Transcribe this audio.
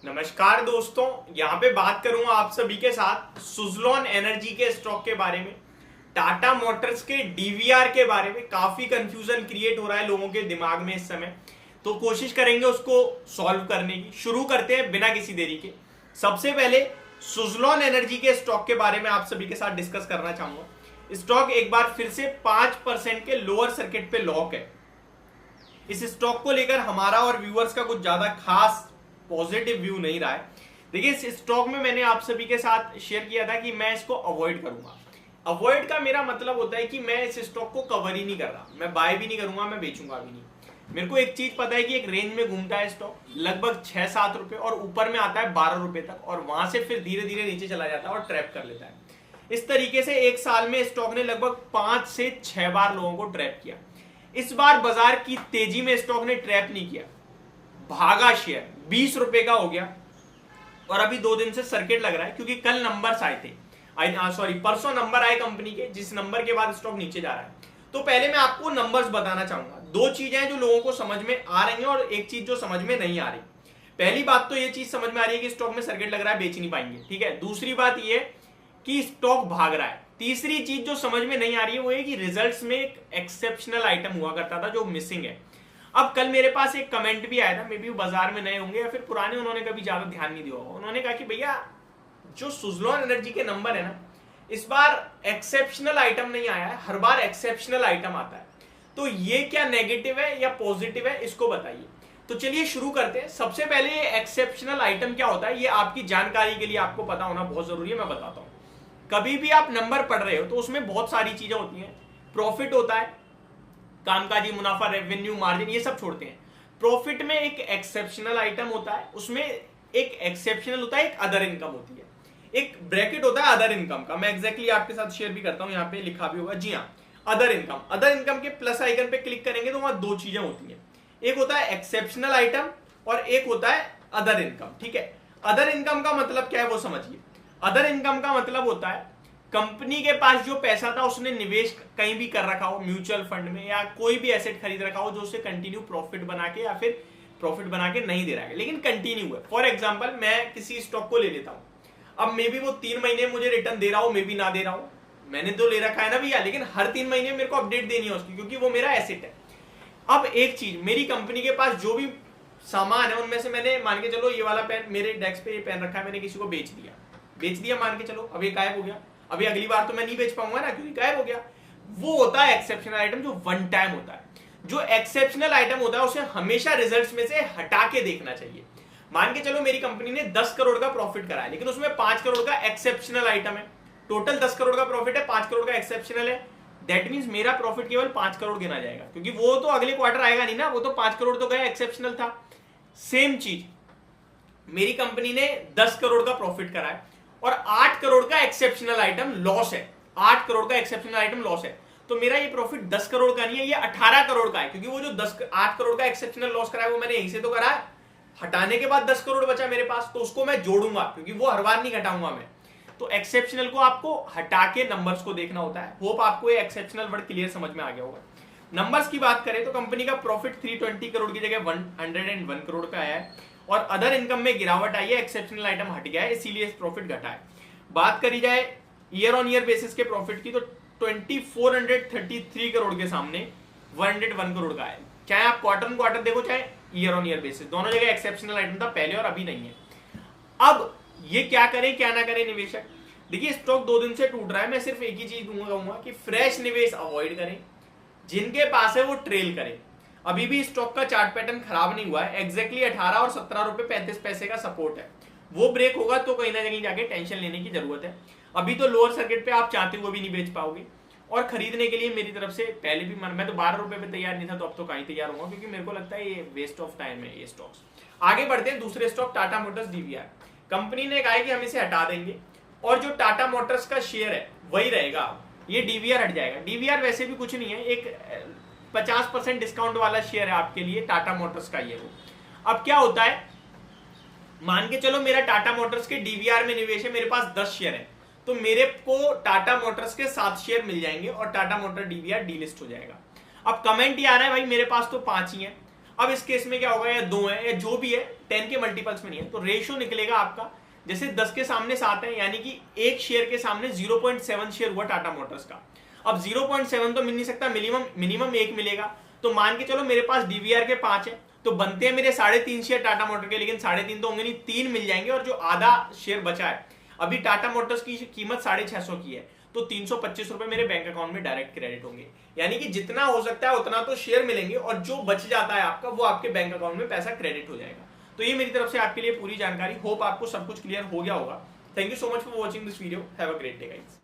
नमस्कार दोस्तों, यहाँ पे बात करूंगा आप सभी के साथ सुज़लोन एनर्जी के स्टॉक के बारे में, टाटा मोटर्स के डीवीआर के बारे में। काफी कंफ्यूजन क्रिएट हो रहा है लोगों के दिमाग में इस समय, तो कोशिश करेंगे उसको सॉल्व करने की। शुरू करते हैं बिना किसी देरी के। सबसे पहले सुज़लोन एनर्जी के स्टॉक के बारे में आप सभी के साथ डिस्कस करना चाहूंगा। स्टॉक एक बार फिर से 5% के लोअर सर्किट पे लॉक है। इस स्टॉक को लेकर हमारा और व्यूअर्स का कुछ ज्यादा खास पॉजिटिव व्यू नहीं रहा है। देखिए, इस स्टॉक में मैंने आप सभी के साथ शेयर किया था कि मैं इसको अवॉइड करूंगा। अवॉइड का मेरा मतलब होता है कि मैं इस स्टॉक को कवर ही नहीं कर रहा, मैं बाय भी नहीं करूंगा, मैं बेचूंगा भी नहीं। मेरे को एक चीज पता है कि एक रेंज में घूमता है स्टॉक, लगभग 6-7 रुपए, और ऊपर में आता है 12 रुपए तक, और वहां से फिर धीरे धीरे नीचे चला जाता है और ट्रैप कर लेता है। इस तरीके से एक साल में स्टॉक ने लगभग 5 से 6 बार लोगों को ट्रैप किया। इस बार बाजार की तेजी में स्टॉक ने ट्रैप नहीं किया, भागा शेयर 20 रुपए का हो गया, और अभी 2 दिन से सर्किट लग रहा है क्योंकि कल नंबर्स आए थे, परसों नंबर आए कंपनी के, जिस नंबर के बाद स्टॉक नीचे जा रहा है। तो पहले मैं आपको नंबर्स बताना चाहूंगा। 2 चीजें हैं जो लोगों को समझ में आ रही हैं और एक चीज जो समझ में नहीं आ रही। पहली बात तो ये चीज समझ में आ रही है कि स्टॉक में सर्किट लग रहा है, बेच नहीं पाएंगे, ठीक है। दूसरी बात ये कि स्टॉक भाग रहा है। तीसरी चीज जो समझ में नहीं आ रही है वो ये कि रिजल्ट्स में एक एक्सेप्शनल आइटम हुआ करता था जो मिसिंग है। अब कल मेरे पास एक कमेंट भी आया था, मे बी बाजार में नए होंगे या फिर पुराने, उन्होंने कभी ज्यादा ध्यान नहीं दिया होगा। उन्होंने कहा कि भैया जो सुज़लोन एनर्जी के नंबर है ना, इस बार एक्सेप्शनल आइटम नहीं आया है, हर बार एक्सेप्शनल आइटम आता है। तो ये क्या नेगेटिव है या पॉजिटिव है, इसको बताइए। तो चलिए शुरू करते हैं। सबसे पहले ये एक्सेप्शनल आइटम क्या होता है, ये आपकी जानकारी के लिए आपको पता होना बहुत जरूरी है, मैं बताता हूं। कभी भी आप नंबर पढ़ रहे हो तो उसमें बहुत सारी चीजें होती हैं। प्रॉफिट होता है, कामकाजी मुनाफा, रेवेन्यू, मार्जिन, ये सब छोड़ते हैं। प्रॉफिट में एक एक्सेप्शनल आइटम होता है, उसमें एक एक्सेप्शनल होता है, एक अदर इनकम होती है, एक ब्रैकेट होता है अदर इनकम का। मैं एग्जैक्टली आपके साथ शेयर भी करता हूं, यहाँ पे लिखा भी होगा, जी हाँ, अदर इनकम। अदर इनकम के प्लस आइकन पे क्लिक करेंगे तो वहां 2 चीजें होती हैं, एक होता है एक्सेप्शनल आइटम और एक होता है अदर इनकम, ठीक है। अदर इनकम का मतलब क्या है वो समझिए। अदर इनकम का मतलब होता है कंपनी के पास जो पैसा था उसने निवेश कहीं भी कर रखा हो, म्यूचुअल फंड में या कोई भी एसेट खरीद रखा हो, जो उसे कंटिन्यू प्रॉफिट बना के या फिर प्रॉफिट बना के नहीं दे रहा है, लेकिन कंटिन्यू है। फॉर एग्जांपल, मैं किसी स्टॉक को ले लेता हूं, अब मे बी वो 3 महीने मुझे रिटर्न दे रहा हो, मे बी ना दे रहा हो, मैंने तो ले रखा है ना भैया, लेकिन हर 3 महीने मेरे को अपडेट देनी है उसकी, क्योंकि वो मेरा एसेट है। अब एक चीज, मेरी कंपनी के पास जो भी सामान है उनमें से मैंने, मान के चलो ये वाला पेन मेरे डेस्क पे ये पेन रखा है, मैंने किसी को बेच दिया मान के चलो, अब ये गायब हो गया। अभी अगली बार तो मैं नहीं बेच पाऊंगा ना, क्योंकि गायब हो गया। वो होता है एक्सेप्शनल आइटम, जो वन टाइम होता है। जो एक्सेप्शनल आइटम होता है उसे हमेशा रिजल्ट्स में से हटा के देखना चाहिए। मान के चलो मेरी कंपनी ने 10 करोड़ का प्रॉफिट करा है, लेकिन उसमें 5 करोड़ का एक्सेप्शनल आइटम है। टोटल 10 करोड़ का प्रॉफिट है, 5 करोड़ का एक्सेप्शनल है। दैट मींस मेरा प्रॉफिट केवल 5 करोड़ गिना जाएगा, क्योंकि वो तो अगले क्वार्टर आएगा नहीं ना, वो तो 5 करोड़ तो गया, एक्सेप्शनल था। सेम चीज, मेरी कंपनी ने 10 करोड़ का प्रॉफिट करा है और 8 करोड़ का एक्सेप्शनल आइटम लॉस है। 8 करोड़ का एक्सेप्शनल आइटम लॉस है, तो मेरा ये प्रॉफिट 10 करोड़ का नहीं है, ये 18 करोड़ का है, क्योंकि वो जो 8 करोड़ का एक्सेप्शनल लॉस करा है वो मैंने यहीं से तो करा है। हटाने के बाद 10 करोड़ बचा मेरे पास, तो उसको मैं जोड़ूंगा, क्योंकि वो हर बार नहीं घटाऊंगा मैं। तो एक्सेप्शनल को आपको हटा के नंबर्स को देखना होता है। होप आपको ये एक्सेप्शनल वर्ड क्लियर समझ में आ गया होगा। नंबर्स की बात करें तो कंपनी का प्रॉफिट 320 करोड़ की जगह 101 करोड़ का आया है, और अदर इनकम में गिरावट आई है, एक्सेप्शनल आइटम हट गया है, इसीलिए प्रॉफिट घटा है। बात करी जाए ईयर ऑन ईयर बेसिस के प्रॉफिट की, तो 2433 करोड़ के सामने 101 करोड़ का है। चाहे आप क्वार्टर ऑन क्वार्टर देखो, चाहे ईयर ऑन ईयर बेसिस, दोनों जगह एक्सेप्शनल आइटम था पहले और अभी नहीं है। अब ये क्या करें क्या ना करें निवेशक। देखिए, स्टॉक 2 दिन से टूट रहा है, मैं सिर्फ एक ही चीज कहूंगा कि फ्रेश निवेश अवॉइड करें, जिनके पास है वो ट्रेल करें। अभी भी स्टॉक का चार्ट पैटर्न खराब नहीं हुआ है, एग्जैक्टली 18 और 17 रुपए 35 पैसे का सपोर्ट है। वो ब्रेक होगा तो कहीं ना कहीं जाके टेंशन लेने की जरूरत है। अभी तो लोअर सर्किट पे आप चाहते हुए भी नहीं बेच पाओगे, और खरीदने के लिए मेरी तरफ से पहले भी मैं तो 12 रुपए पे तैयार नहीं था, तो अब तो कहीं तैयार होगा, क्योंकि मेरे को लगता है ये वेस्ट ऑफ टाइम है ये स्टॉक्स। आगे बढ़ते हैं, दूसरे stock Tata Motors DVR. Company ने कहा है कि हम इसे हटा देंगे, और जो टाटा मोटर्स का शेयर है वही रहेगा, ये डीवीआर हट जाएगा। डीवीआर वैसे भी कुछ नहीं है, एक 50% डिस्काउंट वाला शेयर है आपके लिए टाटा मोटर्स का ये वो। अब क्या होता है, मान के चलो मेरा टाटा मोटर्स के डीवीआर में निवेश है, मेरे पास 10 शेयर है, तो मेरे को टाटा मोटर्स के 7 शेयर मिल जाएंगे और टाटा मोटर डीवीआर डीलिस्ट हो जाएगा। अब कमेंट ये आ रहा है भाई मेरे पास तो 5 ही है। अब इस केस में क्या होगा, या 2 है या जो भी है, 10 के मल्टीपल्स में नहीं है, तो रेशियो निकलेगा आपका जैसे 10 के सामने 7 है, यानी कि एक शेयर के सामने 0.7 शेयर हुआ टाटा मोटर्स का। अब 0.7 तो मिल नहीं सकता, मिनिमम 1 मिलेगा। तो मान के चलो मेरे पास डीवीआर के 5 है, तो बनते हैं मेरे 3.5 शेयर टाटा मोटर के, लेकिन 3.5 तो होंगे नहीं, 3 मिल जाएंगे। और जो आधा शेयर बचा है, अभी टाटा मोटर्स की कीमत 650 की है, तो 325 रुपए मेरे बैंक अकाउंट में डायरेक्ट क्रेडिट होंगे। यानी कि जितना हो सकता है उतना तो शेयर मिलेंगे, और जो बच जाता है आपका वो आपके बैंक अकाउंट में पैसा क्रेडिट हो जाएगा। तो ये मेरी तरफ से आपके लिए पूरी जानकारी। होप आपको सब कुछ क्लियर हो गया होगा। Thank you so much for watching this video. Have a great day guys.